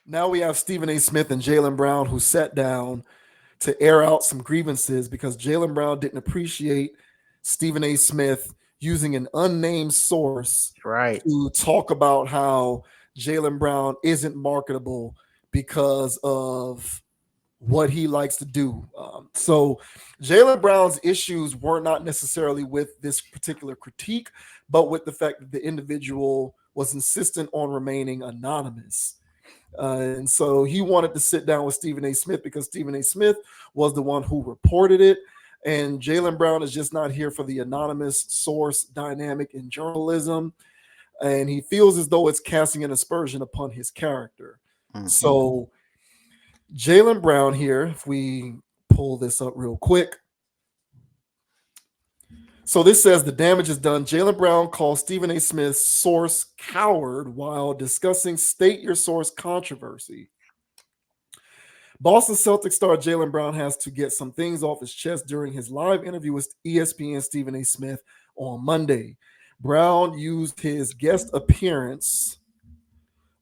Now we have Stephen A. Smith and Jaylen Brown who sat down to air out some grievances because Jaylen Brown didn't appreciate Stephen A. Smith using an unnamed source Right. to talk about how Jaylen Brown isn't marketable because of what he likes to do. So Jaylen Brown's issues were not necessarily with this particular critique, but with the fact that the individual was insistent on remaining anonymous. And so he wanted to sit down with Stephen A. Smith because Stephen A. Smith was the one who reported it. And Jaylen Brown is just not here for the anonymous source dynamic in journalism. And he feels as though it's casting an aspersion upon his character. Mhm. So Jaylen Brown here, if we pull this up real quick. So this says the damage is done. Jaylen Brown calls Stephen A. Smith's source coward while discussing state your source controversy. Boston Celtics star Jaylen Brown has to get some things off his chest during his live interview with ESPN Stephen A. Smith on Monday. Brown used his guest appearance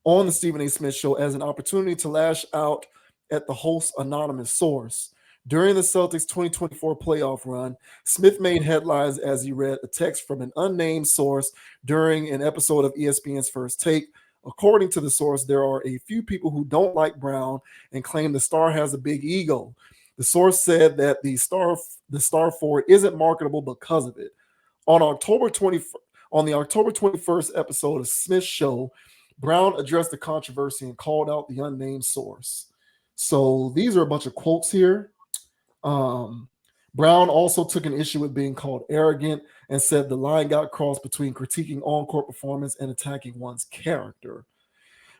on the Stephen A. Smith show as an opportunity to lash out at the host's anonymous source. During the Celtics 2024 playoff run, Smith made headlines as he read a text from an unnamed source during an episode of ESPN's First Take. According to the source, there are a few people who don't like Brown and claim the star has a big ego. The source said that the star forward isn't marketable because of it. On the October 21st episode of Smith's show, Brown addressed the controversy and called out the unnamed source. So these are a bunch of quotes here. Brown also took an issue with being called arrogant and said the line got crossed between critiquing on-court performance and attacking one's character.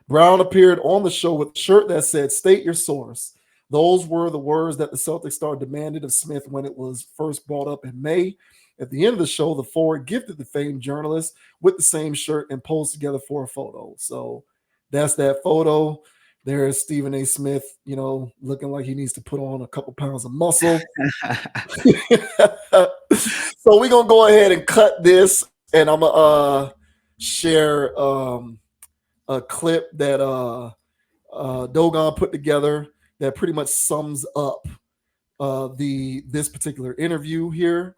Brown appeared on the show with a shirt that said, "State your source." Those were the words that the Celtics star demanded of Smith when it was first brought up in May. At the end of the show, the forward gifted the famed journalist with the same shirt and posed together for a photo. So that's that photo. There's Stephen A. Smith, looking like he needs to put on a couple pounds of muscle. So we're going to go ahead and cut this, and I'm going to share a clip that Dogon put together that pretty much sums up this particular interview here.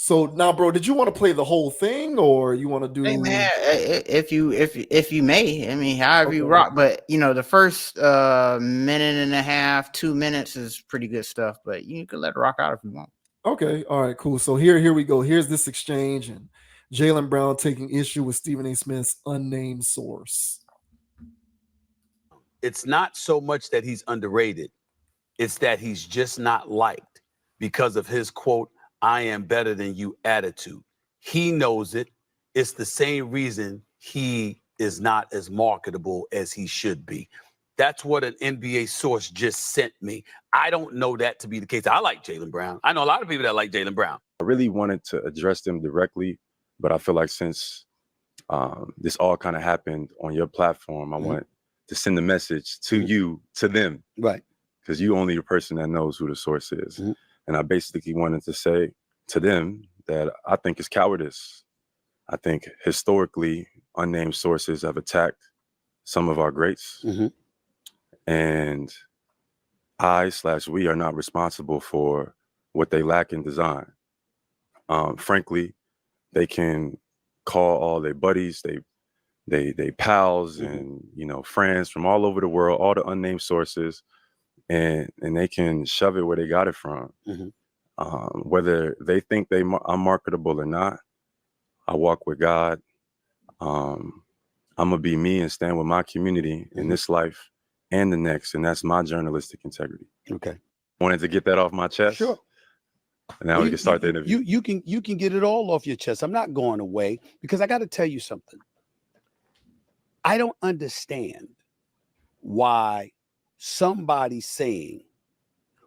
So now, bro, did you want to play the whole thing, or you want to do? Hey man, if you may, I mean, however you rock. But the first minute and a half, 2 minutes is pretty good stuff. But you can let it rock out if you want. Okay, all right, cool. So here we go. Here's this exchange and Jaylen Brown taking issue with Stephen A. Smith's unnamed source. It's not so much that he's underrated; it's that he's just not liked because of his quote, "I am better than you" attitude. He knows it. It's the same reason he is not as marketable as he should be. That's what an NBA source just sent me. I don't know that to be the case. I like Jaylen Brown. I know a lot of people that like Jaylen Brown. I really wanted to address them directly, but I feel like since this all kind of happened on your platform, I want to send a message to you, to them. Right. Because you only the person that knows who the source is. And I basically wanted to say to them that I think it's cowardice. I think historically, unnamed sources have attacked some of our greats. And we are not responsible for what they lack in design. Frankly, they can call all their buddies, they pals and friends from all over the world, all the unnamed sources, and they can shove it where they got it from. Whether they think I'm marketable or not, I walk with God. I'm gonna be me and stand with my community in this life and the next, and that's my journalistic integrity. Okay. Wanted to get that off my chest. Sure. And now we can start the interview. You can get it all off your chest. I'm not going away because I got to tell you something. I don't understand why somebody saying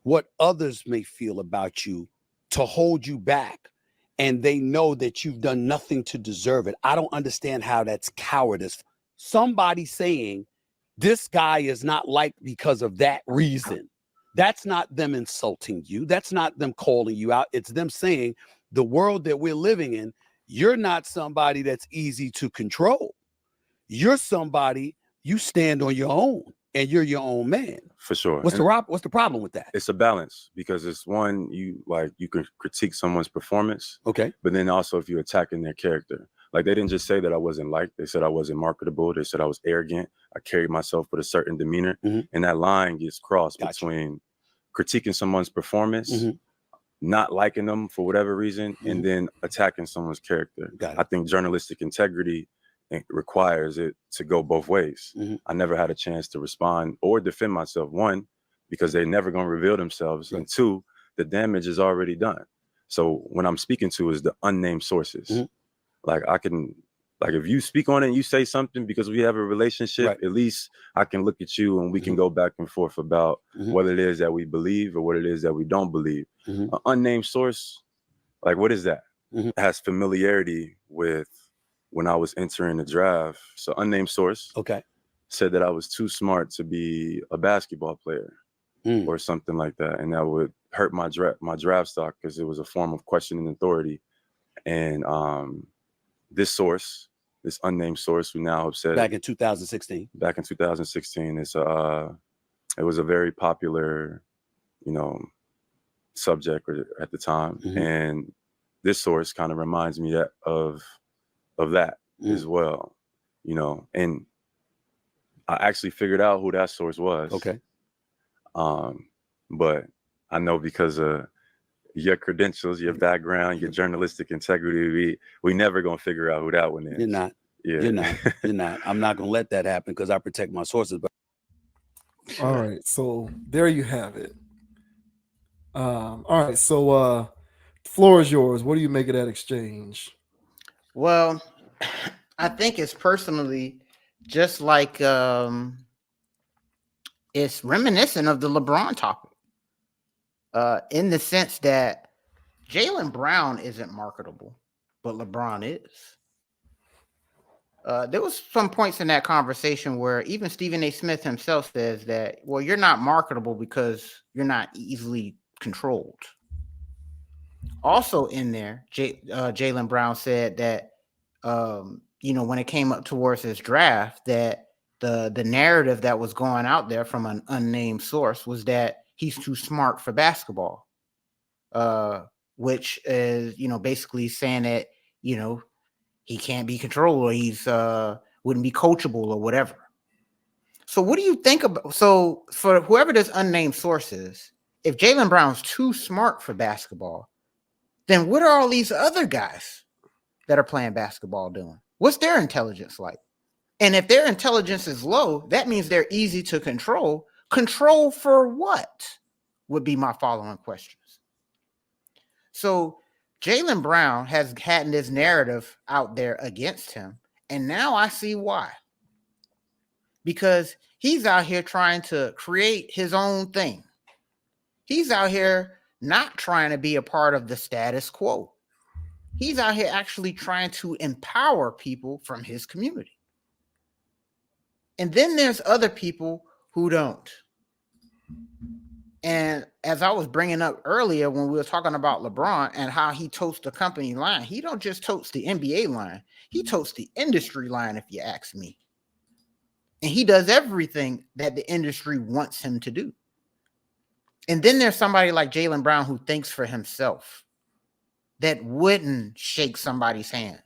what others may feel about you to hold you back, and they know that you've done nothing to deserve it. I don't understand how that's cowardice. Somebody saying this guy is not liked because of that reason. That's not them insulting you. That's not them calling you out. It's them saying the world that we're living in, you're not somebody that's easy to control. You're somebody you stand on your own and you're your own man. For sure. What's the problem with that? It's a balance, because it's one, you can critique someone's performance, Okay. but then also if you're attacking their character. Like, they didn't just say that I wasn't liked, they said I wasn't marketable, they said I was arrogant, I carried myself with a certain demeanor, and that line gets crossed between critiquing someone's performance, not liking them for whatever reason, and then attacking someone's character. I think journalistic integrity requires it to go both ways. I never had a chance to respond or defend myself. One, because they're never going to reveal themselves, and two, the damage is already done. So when I'm speaking to is the unnamed sources. Like, I can, like, if you speak on it and you say something because we have a relationship, at least I can look at you and we can go back and forth about what it is that we believe or what it is that we don't believe. An unnamed source, like, what is that? It has familiarity with when I was entering the draft. So unnamed source said that I was too smart to be a basketball player or something like that. And that would hurt my draft stock because it was a form of questioning authority. And this unnamed source, who now have said back in 2016. Back in 2016, it was a very popular, subject at the time, and this source kind of reminds me of that as well, And I actually figured out who that source was. Okay. But I know because of your credentials, your background, your journalistic integrity, we never gonna figure out who that one is. You're not. Yeah. You're not. I'm not gonna let that happen because I protect my sources. But all right, so there you have it. All right, so floor is yours. What do you make of that exchange? Well, I think it's personally just like it's reminiscent of the LeBron topic. In the sense that Jaylen Brown isn't marketable, but LeBron is. There was some points in that conversation where even Stephen A. Smith himself says that, well, you're not marketable because you're not easily controlled. Also in there, Jaylen Brown said that, when it came up towards his draft, that the narrative that was going out there from an unnamed source was that he's too smart for basketball, which is, basically saying that, he can't be controlled or he's wouldn't be coachable or whatever. So what do you think about? So for whoever this unnamed source is, if Jaylen Brown's too smart for basketball, then what are all these other guys that are playing basketball doing? What's their intelligence like? And if their intelligence is low, that means they're easy to control. Control for what would be my following questions. So Jaylen Brown has had this narrative out there against him, and now I see why. Because he's out here trying to create his own thing. He's out here not trying to be a part of the status quo. He's out here actually trying to empower people from his community. And then there's other people who don't. And as I was bringing up earlier when we were talking about LeBron and how he totes the company line, he don't just totes the NBA line. He totes the industry line, if you ask me. And he does everything that the industry wants him to do. And then there's somebody like Jaylen Brown who thinks for himself, that wouldn't shake somebody's hand,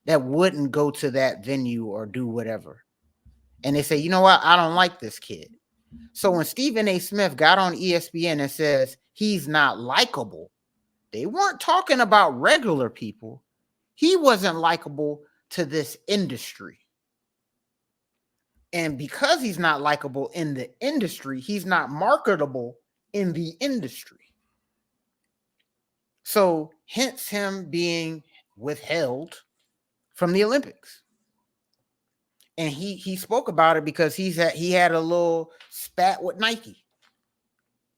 that wouldn't go to that venue or do whatever. And they say, you know what? I don't like this kid. So when Stephen A. Smith got on ESPN and says he's not likable, they weren't talking about regular people. He wasn't likable to this industry. And because he's not likable in the industry, he's not marketable in the industry. So hence him being withheld from the Olympics. And he spoke about it because he had a little spat with Nike.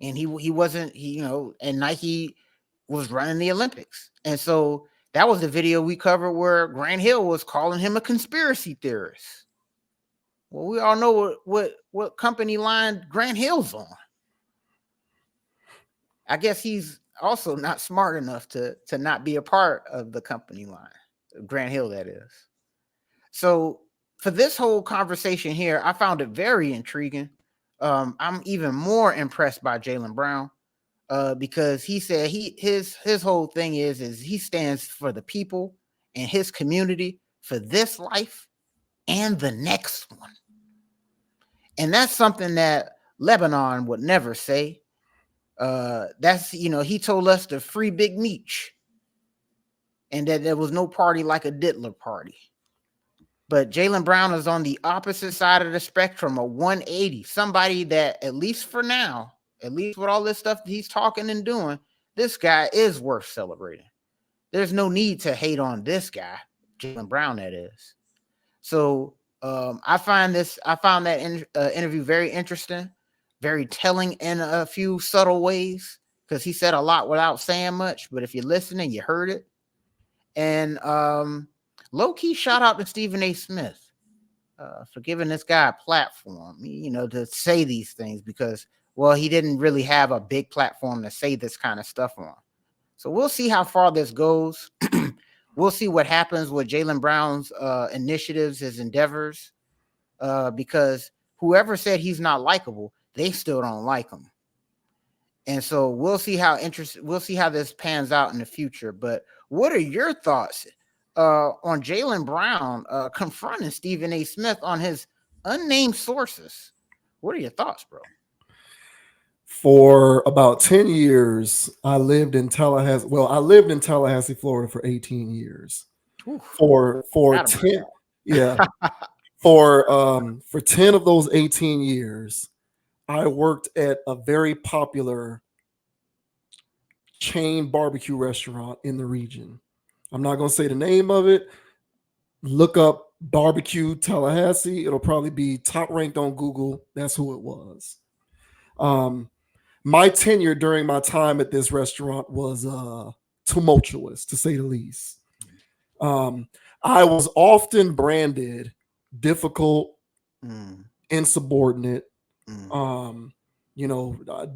And he wasn't, and Nike was running the Olympics. And so that was the video we covered where Grant Hill was calling him a conspiracy theorist. Well, we all know what company line Grant Hill's on. I guess he's also not smart enough to not be a part of the company line. Grant Hill, that is. So for this whole conversation here, I found it very intriguing. I'm even more impressed by Jaylen Brown because he said his whole thing is he stands for the people and his community for this life and the next one. And that's something that Lebanon would never say. That's, he told us to free Big Meech and that there was no party like a diddler party. But Jaylen Brown is on the opposite side of the spectrum, a 180, somebody that, at least for now, at least with all this stuff that he's talking and doing, this guy is worth celebrating. There's no need to hate on this guy, Jaylen Brown, that is. So I found that interview very interesting, very telling in a few subtle ways, because he said a lot without saying much. But if you're listening, you heard it. And low-key shout out to Stephen A. Smith for giving this guy a platform, to say these things, because, well, he didn't really have a big platform to say this kind of stuff on. So we'll see how far this goes. We'll see what happens with Jaylen Brown's initiatives, his endeavors, because whoever said he's not likable, they still don't like him. And so we'll see how this pans out in the future. But what are your thoughts on Jaylen Brown confronting Stephen A. Smith on his unnamed sources? What are your thoughts, bro? For about 10 years, I lived in Tallahassee. Well, I lived in Tallahassee, Florida for 18 years. Oof. For 10, yeah. For 10 of those 18 years, I worked at a very popular chain barbecue restaurant in the region. I'm not going to say the name of it. Look up barbecue Tallahassee. It'll probably be top ranked on Google. That's who it was. My tenure during my time at this restaurant was tumultuous, to say the least. I was often branded difficult, insubordinate,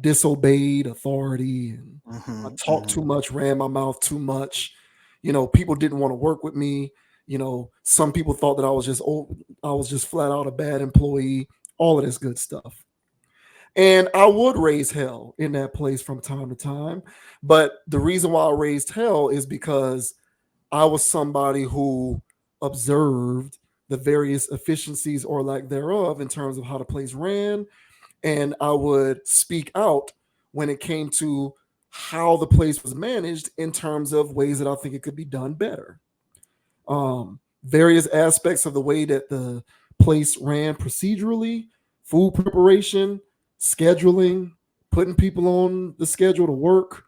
disobeyed authority, and I talked too much, ran my mouth too much. People didn't want to work with me. Some people thought that I was just flat out a bad employee, all of this good stuff. And I would raise hell in that place from time to time. But the reason why I raised hell is because I was somebody who observed the various efficiencies or lack thereof in terms of how the place ran. And I would speak out when it came to how the place was managed in terms of ways that I think it could be done better. Various aspects of the way that the place ran procedurally, food preparation, scheduling, putting people on the schedule to work,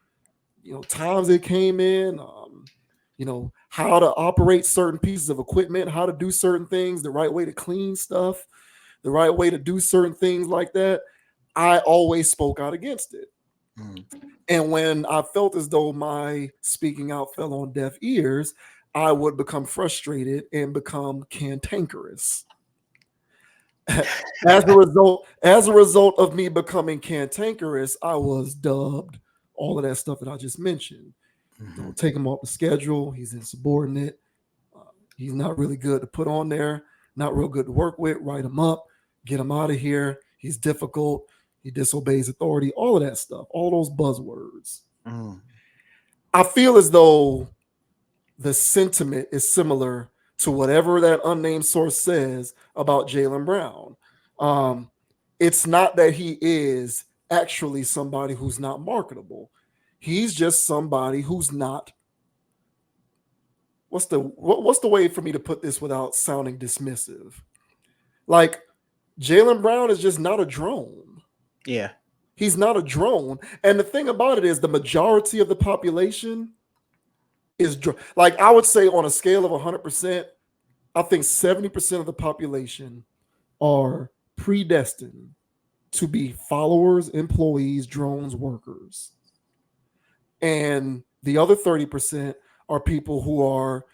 times they came in, how to operate certain pieces of equipment, how to do certain things, the right way to clean stuff, the right way to do certain things like that. I always spoke out against it. And when I felt as though my speaking out fell on deaf ears, I would become frustrated and become cantankerous. As a result of me becoming cantankerous, I was dubbed all of that stuff that I just mentioned. Take him off the schedule. He's insubordinate. He's not really good to put on there. Not real good to work with. Write him up. Get him out of here. He's difficult. He disobeys authority. All of that stuff. All those buzzwords. I feel as though the sentiment is similar to whatever that unnamed source says about Jaylen Brown. It's not that he is actually somebody who's not marketable. He's just somebody who's not. What's the way for me to put this without sounding dismissive? Like, Jaylen Brown is just not a drone. Yeah. He's not a drone. And the thing about it is the majority of the population is like, I would say on a scale of 100%, I think 70% of the population are predestined to be followers, employees, drones, workers. And the other 30% are people who are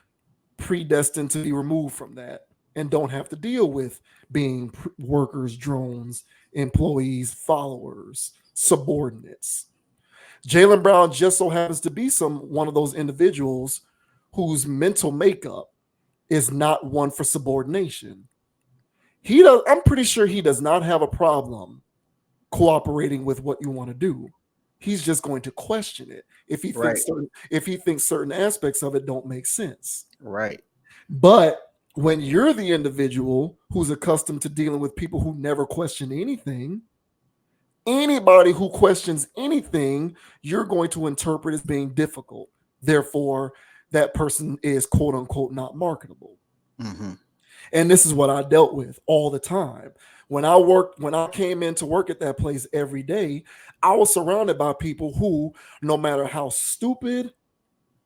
predestined to be removed from that and don't have to deal with being workers, drones, employees, followers, subordinates. Jaylen Brown just so happens to be one of those individuals whose mental makeup is not one for subordination. I'm pretty sure he does not have a problem cooperating with what you want to do. He's just going to question it if he Right. thinks certain aspects of it don't make sense. Right. But when you're the individual who's accustomed to dealing with people who never question anything, anybody who questions anything, you're going to interpret as being difficult. Therefore, that person is quote unquote not marketable. Mm-hmm. And this is what I dealt with all the time. When I came in to work at that place every day, I was surrounded by people who, no matter how stupid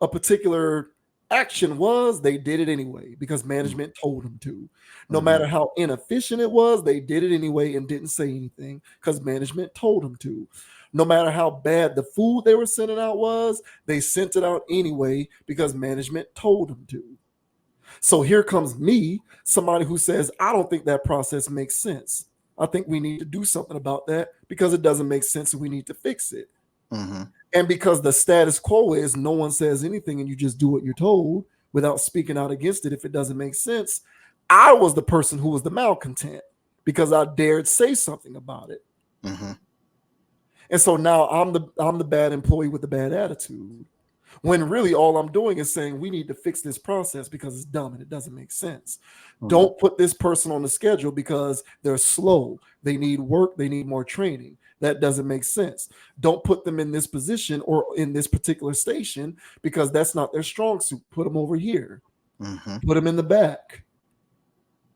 a particular action was, they did it anyway because management told them to. No matter how inefficient it was, they did it anyway and didn't say anything because management told them to. No matter how bad the food they were sending out was, they sent it out anyway because management told them to. So here comes me, somebody who says, I don't think that process makes sense. I think we need to do something about that because it doesn't make sense and we need to fix it. Mm-hmm. And because the status quo is no one says anything and you just do what you're told without speaking out against it if it doesn't make sense, I was the person who was the malcontent because I dared say something about it. Mm-hmm. And so now I'm the bad employee with the bad attitude. When really all I'm doing is saying we need to fix this process because it's dumb and it doesn't make sense. Don't put this person on the schedule because they're slow. They need work. They need more training. That doesn't make sense. Don't put them in this position or in this particular station because that's not their strong suit. Put them over here. Put them in the back.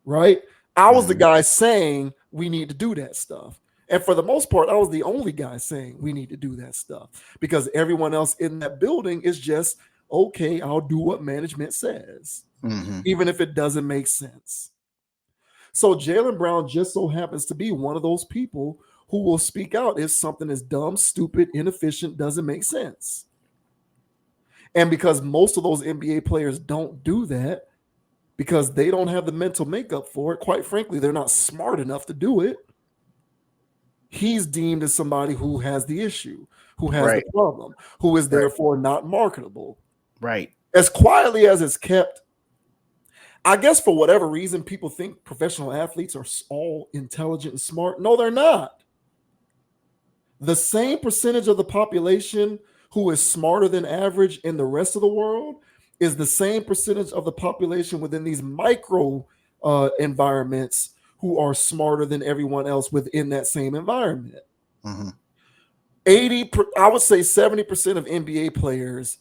Right? I was the guy saying we need to do that stuff. And for the most part, I was the only guy saying we need to do that stuff because everyone else in that building is just, okay, I'll do what management says, even if it doesn't make sense. So Jaylen Brown just so happens to be one of those people who will speak out if something is dumb, stupid, inefficient, doesn't make sense. And because most of those NBA players don't do that, because they don't have the mental makeup for it, quite frankly, they're not smart enough to do it. He's deemed as somebody who has the issue, who has the problem, who is therefore not marketable. Right. As quietly as it's kept, I guess for whatever reason, people think professional athletes are all intelligent and smart. No, they're not. The same percentage of the population who is smarter than average in the rest of the world is the same percentage of the population within these micro environments who are smarter than everyone else within that same environment. 80, I would say 70% of NBA players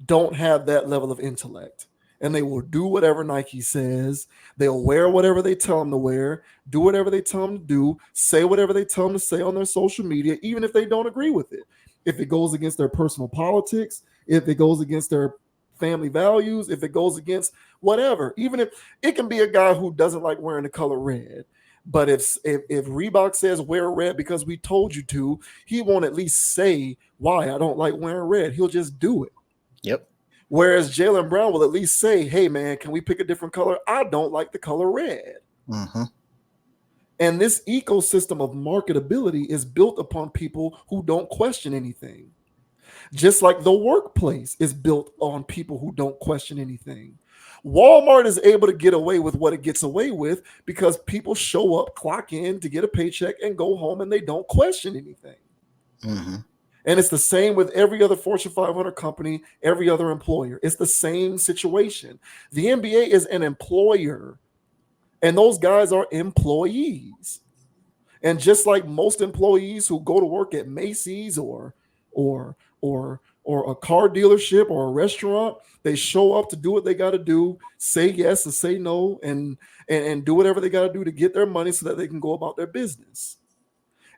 don't have that level of intellect. And they will do whatever Nike says. They'll wear whatever they tell them to wear, do whatever they tell them to do, say whatever they tell them to say on their social media, even if they don't agree with it. If it goes against their personal politics, if it goes against their family values, if it goes against whatever, even if it can be a guy who doesn't like wearing the color red. But if Reebok says wear red because we told you to, he won't at least say why I don't like wearing red. He'll just do it. Yep. Whereas Jaylen Brown will at least say, hey, man, can we pick a different color? I don't like the color red. And this ecosystem of marketability is built upon people who don't question anything. Just like the workplace is built on people who don't question anything. Walmart is able to get away with what it gets away with because people show up, clock in to get a paycheck and go home and they don't question anything. And it's the same with every other Fortune 500 company, every other employer. It's the same situation. The NBA is an employer, and those guys are employees. And just like most employees who go to work at Macy's or a car dealership or a restaurant, they show up to do what they got to do, say yes and say no, and do whatever they got to do to get their money so that they can go about their business.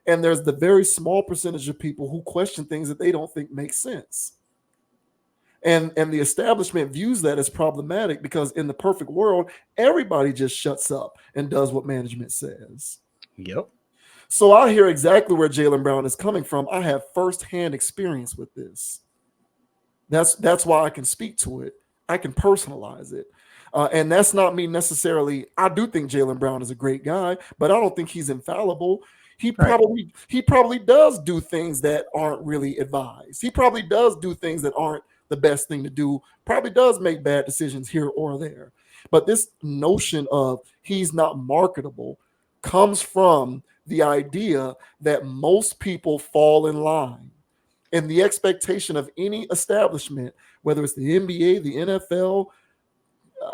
And there's the very small percentage of people who question things that they don't think make sense. And the establishment views that as problematic because in the perfect world, everybody just shuts up and does what management says. Yep. So I hear exactly where Jaylen Brown is coming from. I have firsthand experience with this. That's why I can speak to it. I can personalize it. And that's not me necessarily. I do think Jaylen Brown is a great guy, but I don't think he's infallible. He probably does do things that aren't really advised. He probably does do things that aren't the best thing to do. Probably does make bad decisions here or there. But this notion of he's not marketable, comes from the idea that most people fall in line. And the expectation of any establishment, whether it's the NBA, the NFL,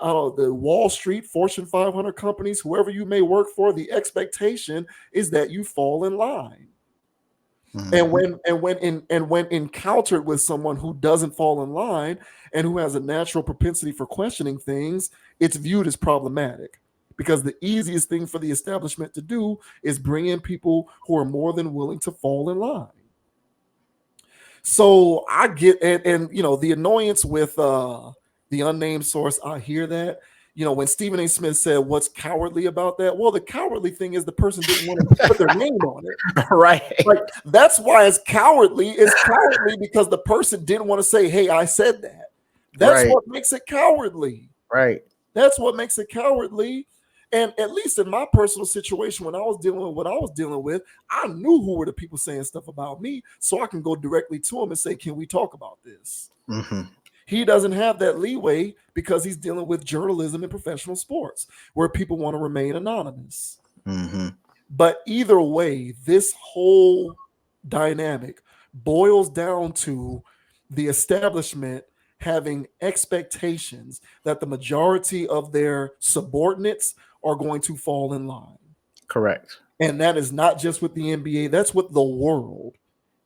I don't know, the Wall Street, Fortune 500 companies, whoever you may work for, the expectation is that you fall in line. And when encountered with someone who doesn't fall in line and who has a natural propensity for questioning things, it's viewed as problematic, because the easiest thing for the establishment to do is bring in people who are more than willing to fall in line. So I get, and you know, the annoyance with the unnamed source, I hear that. You know, when Stephen A. Smith said, "What's cowardly about that?" Well, the cowardly thing is the person didn't want to put their name on it. Right. Like, that's why it's cowardly. It's cowardly because the person didn't want to say, "Hey, I said that." That's Right. what makes it cowardly. Right. That's what makes it cowardly. And at least in my personal situation, when I was dealing with what I was dealing with, I knew who were the people saying stuff about me, so I can go directly to them and say, "Can we talk about this?" He doesn't have that leeway because he's dealing with journalism and professional sports where people want to remain anonymous. But either way, this whole dynamic boils down to the establishment having expectations that the majority of their subordinates are going to fall in line. Correct. And that is not just with the NBA, that's with the world.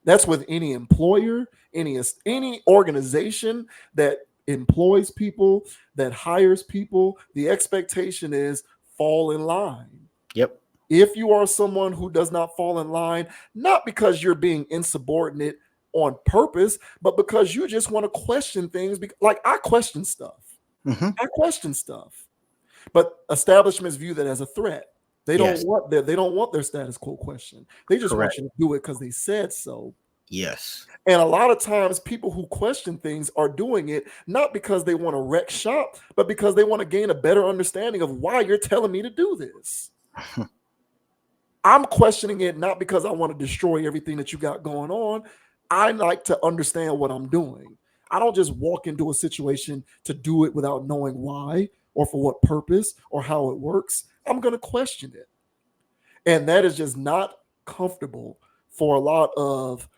That's with any employer, any organization that employs people, that hires people. The expectation is fall in line. Yep. If you are someone who does not fall in line, not because you're being insubordinate on purpose, but because you just want to question things. Like, I question stuff. I question stuff. But establishments view that as a threat. They don't want their status quo question. They just want you to do it because they said so. Yes. And a lot of times people who question things are doing it not because they want to wreck shop, but because they want to gain a better understanding of why you're telling me to do this. I'm questioning it not because I want to destroy everything that you got going on. I like to understand what I'm doing. I don't just walk into a situation to do it without knowing why or for what purpose or how it works. I'm going to question it. And that is just not comfortable for a lot of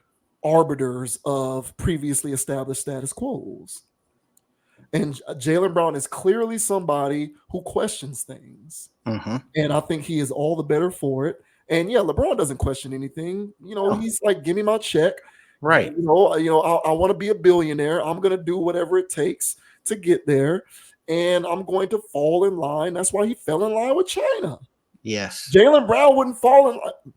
arbiters of previously established status quos. And Jaylen Brown is clearly somebody who questions things. And I think he is all the better for it. And yeah, LeBron doesn't question anything. You know, he's like, "Give me my check." Right. You know, I want to be a billionaire. I'm going to do whatever it takes to get there. And I'm going to fall in line. That's why he fell in line with China. Yes. Jaylen Brown wouldn't fall in line.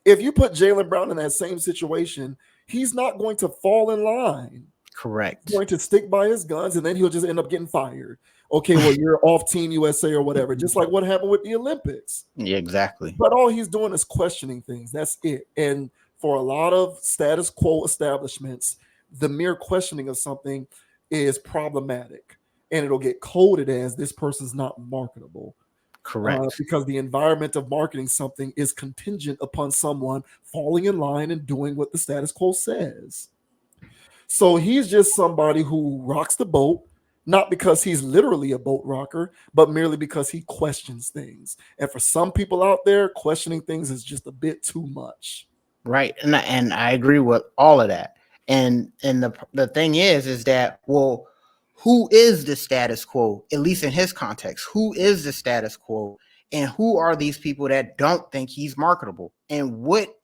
If you put Jaylen Brown in that same situation, he's not going to fall in line. Correct. He's going to stick by his guns, and then he'll just end up getting fired. Okay, well, you're off Team USA or whatever, just like what happened with the Olympics. Yeah, exactly. But all he's doing is questioning things. That's it. And for a lot of status quo establishments, the mere questioning of something is problematic. And it'll get coded as this person's not marketable. Correct. Because the environment of marketing something is contingent upon someone falling in line and doing what the status quo says. So he's just somebody who rocks the boat, not because he's literally a boat rocker, but merely because he questions things. And for some people out there, questioning things is just a bit too much. Right. And I agree with all of that. And the thing is that, well, who is the status quo, at least in his context? Who is the status quo? And who are these people that don't think he's marketable? And what,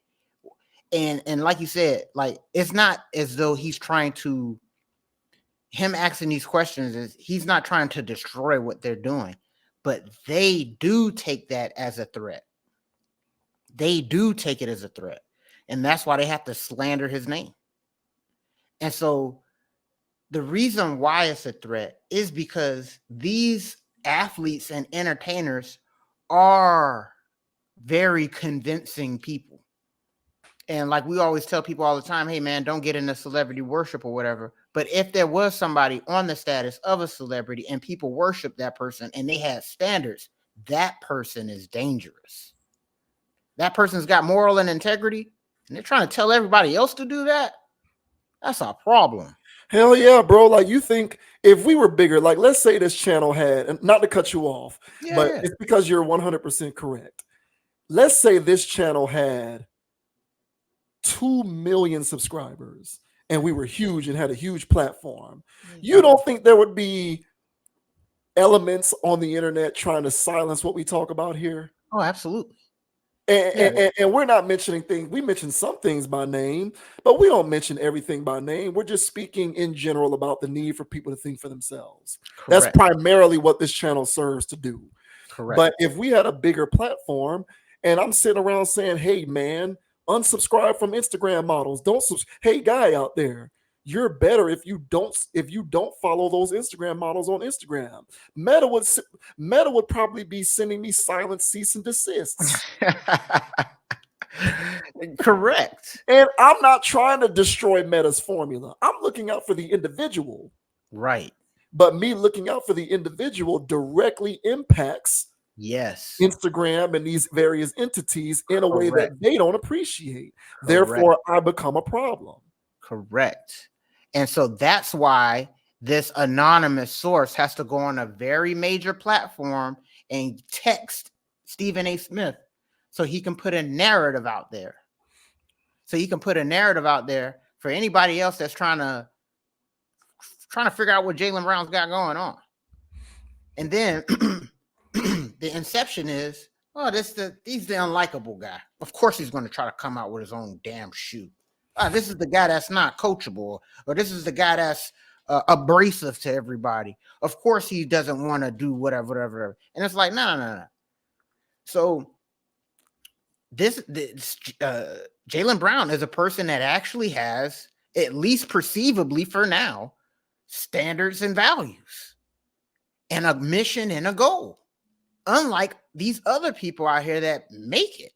and like you said, like, it's not as though he's trying to, him asking these questions is, he's not trying to destroy what they're doing, but they do take that as a threat. They do take it as a threat. And that's why they have to slander his name. And so the reason why it's a threat is because these athletes and entertainers are very convincing people. And like we always tell people all the time, hey, man, don't get into celebrity worship or whatever. But if there was somebody on the status of a celebrity and people worship that person and they had standards, that person is dangerous. That person's got moral and integrity, and they're trying to tell everybody else to do that. That's a problem. Hell yeah, bro. Like, you think if we were bigger, like, let's say this channel had, and not to cut you off, but it's because you're 100% correct. let's say this channel had 2 million subscribers and we were huge and had a huge platform. You don't think there would be elements on the internet trying to silence what we talk about here? Oh, absolutely. And we're not mentioning things. We mention some things by name, but we don't mention everything by name. We're just speaking in general about the need for people to think for themselves. That's primarily what this channel serves to do. Correct. But if we had a bigger platform and I'm sitting around saying, hey, man, unsubscribe from Instagram models. Hey, guy out there, you're better if you don't follow those Instagram models on Instagram. Meta would probably be sending me silent cease and desists. Correct. And I'm not trying to destroy Meta's formula. I'm looking out for the individual. Right. But me looking out for the individual directly impacts Instagram and these various entities in a way that they don't appreciate. Therefore, I become a problem. Correct. And so that's why this anonymous source has to go on a very major platform and text Stephen A. Smith so he can put a narrative out there. So he can put a narrative out there for anybody else that's trying to figure out what Jaylen Brown's got going on. And then the inception is, oh, he's the unlikable guy. Of course he's going to try to come out with his own damn shoe. This is the guy that's not coachable, or this is the guy that's abrasive to everybody. Of course he doesn't want to do whatever. And it's like, no. So this Jaylen Brown is a person that actually has, at least perceivably for now, standards and values and a mission and a goal, unlike these other people out here that make it.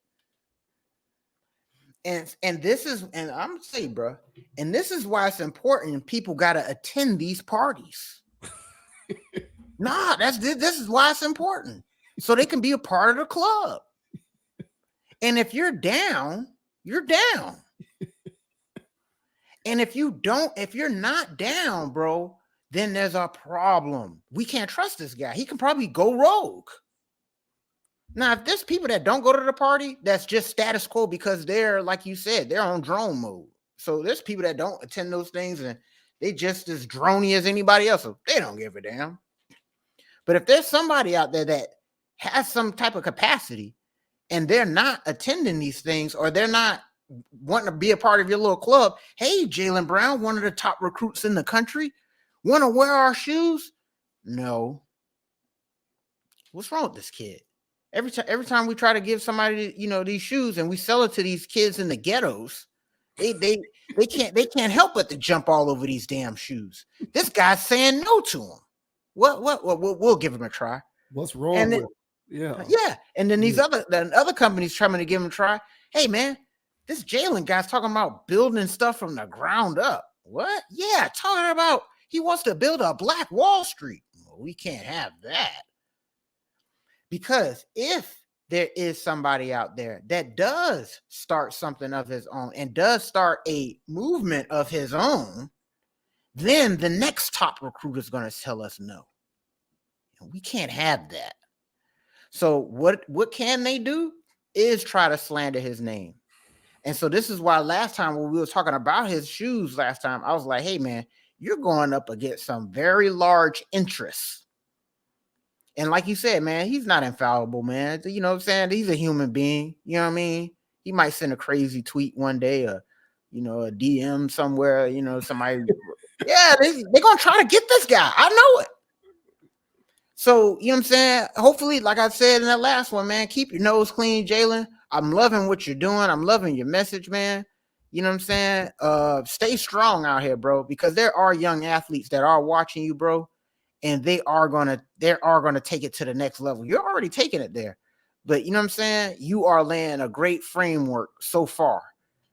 And this is, and I'm gonna say, bro, and this is why it's important. People got to attend these parties. This is why it's important, so they can be a part of the club. And if you're down, you're down. And if you're not down, bro, then there's a problem. We can't trust this guy. He can probably go rogue. Now, if there's people that don't go to the party, that's just status quo because they're, like you said, they're on drone mode. So there's people that don't attend those things and they just as droney as anybody else. So they don't give a damn. But if there's somebody out there that has some type of capacity and they're not attending these things, or they're not wanting to be a part of your little club, hey, Jaylen Brown, one of the top recruits in the country, want to wear our shoes? No. What's wrong with this kid? Every time we try to give somebody, these shoes and we sell it to these kids in the ghettos, they can't help but to jump all over these damn shoes. This guy's saying no to them. We'll give him a try. What's wrong with it? Yeah. And then these other companies trying to give him a try. Hey man, this Jaylen guy's talking about building stuff from the ground up. What? Yeah, talking about he wants to build a Black Wall Street. Well, we can't have that. Because if there is somebody out there that does start something of his own and does start a movement of his own, then the next top recruit is going to tell us no. We can't have that. So what can they do is try to slander his name. And so this is why last time when we were talking about his shoes last time, I was like, hey, man, you're going up against some very large interests. And like you said, man, he's not infallible, man. You know what I'm saying? He's a human being. You know what I mean? He might send a crazy tweet one day, or, a DM somewhere, somebody. Yeah, they're going to try to get this guy. I know it. So, you know what I'm saying? Hopefully, like I said in that last one, man, keep your nose clean, Jaylen. I'm loving what you're doing. I'm loving your message, man. You know what I'm saying? Stay strong out here, bro, because there are young athletes that are watching you, bro. And they are gonna take it to the next level. You're already taking it there, but you know what I'm saying? You are laying a great framework so far.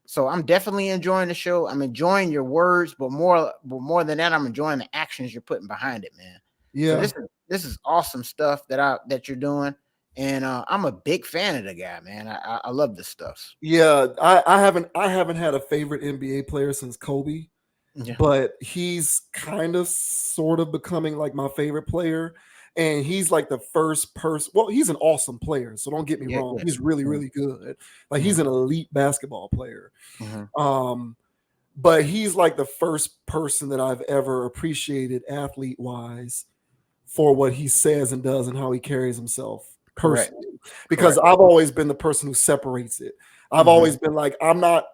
So I'm definitely enjoying the show. I'm enjoying your words, but more than that, I'm enjoying the actions you're putting behind it, man. Yeah, so this is awesome stuff that you're doing, and I'm a big fan of the guy, man. I love this stuff. Yeah, I haven't had a favorite NBA player since Kobe. Yeah. But he's kind of sort of becoming like my favorite player. And he's like the first person. Well, he's an awesome player, so don't get me Yeah, wrong. yeah. He's really, really good. Like he's an elite basketball player. But he's like the first person that I've ever appreciated athlete-wise for what he says and does and how he carries himself Correct. personally. Because I've always been the person who separates it. I've always been like, I'm not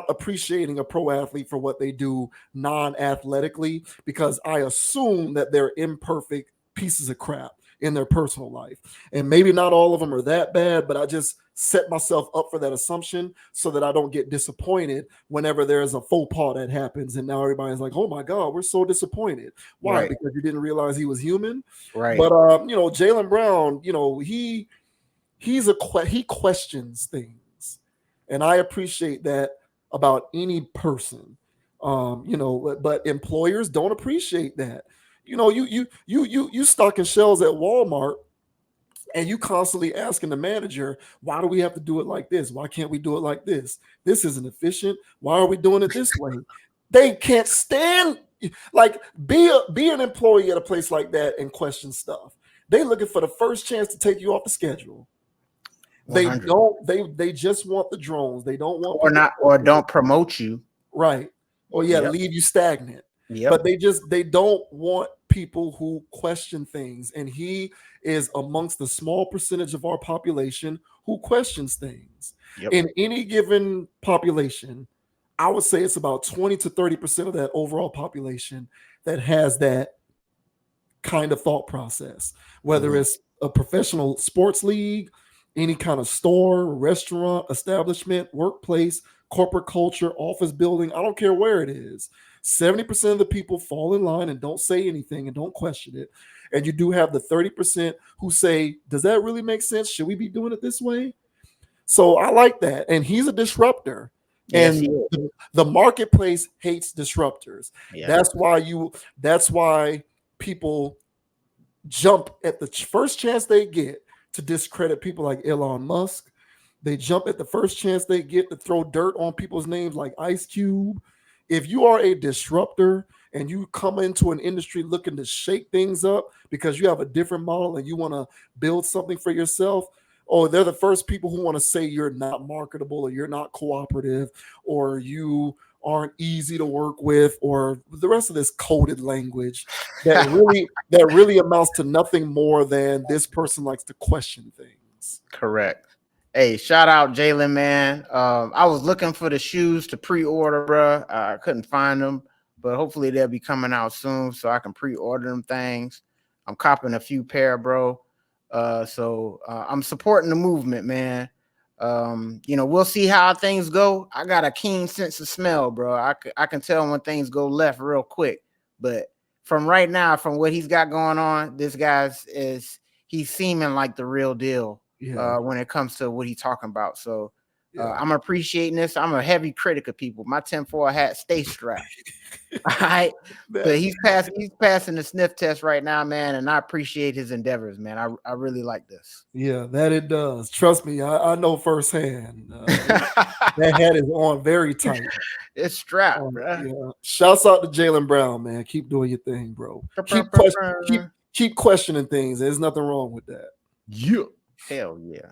appreciating a pro athlete for what they do non-athletically, because I assume that they're imperfect pieces of crap in their personal life. And maybe not all of them are that bad, but I just set myself up for that assumption so that I don't get disappointed whenever there's a faux pas that happens. And now everybody's like, oh my God, we're so disappointed. Why? Right. Because you didn't realize he was human. Right. But Jaylen Brown, he questions things. And I appreciate that about any person. But employers don't appreciate that. You stocking shelves at Walmart and you constantly asking the manager, why do we have to do it like this? Why can't we do it like this? This isn't efficient. Why are we doing it this way? They can't stand, like, be an employee at a place like that and question stuff. They looking for the first chance to take you off the schedule. 100. They just want the drones. They don't want or don't promote you. Right. Or leave you stagnant. Yep. But they don't want people who question things. And he is amongst the small percentage of our population who questions things. Yep. In any given population, I would say it's about 20 to 30% of that overall population that has that kind of thought process, whether it's a professional sports league, any kind of store, restaurant, establishment, workplace, corporate culture, office building, I don't care where it is. 70% of the people fall in line and don't say anything and don't question it. And you do have the 30% who say, does that really make sense? Should we be doing it this way? So I like that. And he's a disruptor. Yes, And the marketplace hates disruptors. Yeah. That's why people jump at the first chance they get to discredit people like Elon Musk. They jump at the first chance they get to throw dirt on people's names like Ice Cube. If you are a disruptor and you come into an industry looking to shake things up because you have a different model and you want to build something for yourself, or they're the first people who want to say you're not marketable or you're not cooperative or you aren't easy to work with, or the rest of this coded language that really amounts to nothing more than this person likes to question things. Correct. Hey, shout out Jaylen, man. I was looking for the shoes to pre-order, bro. I couldn't find them, but hopefully they'll be coming out soon so I can pre-order them things. I'm copping a few pair, bro. So I'm supporting the movement, man. We'll see how things go. I got a keen sense of smell, bro. I can tell when things go left real quick. But from right now, from what he's got going on, this he's seeming like the real deal. When it comes to what he's talking about. So I'm appreciating this. I'm a heavy critic of people. My 10-4 hat stay strapped. All right. But he's passing the sniff test right now, man. And I appreciate his endeavors, man. I really like this. Yeah, that it does. Trust me, I know firsthand. That hat is on very tight. It's strapped, bro. Yeah. Shouts out to Jaylen Brown, man. Keep doing your thing, bro. Keep questioning things. There's nothing wrong with that. Yeah. Hell yeah.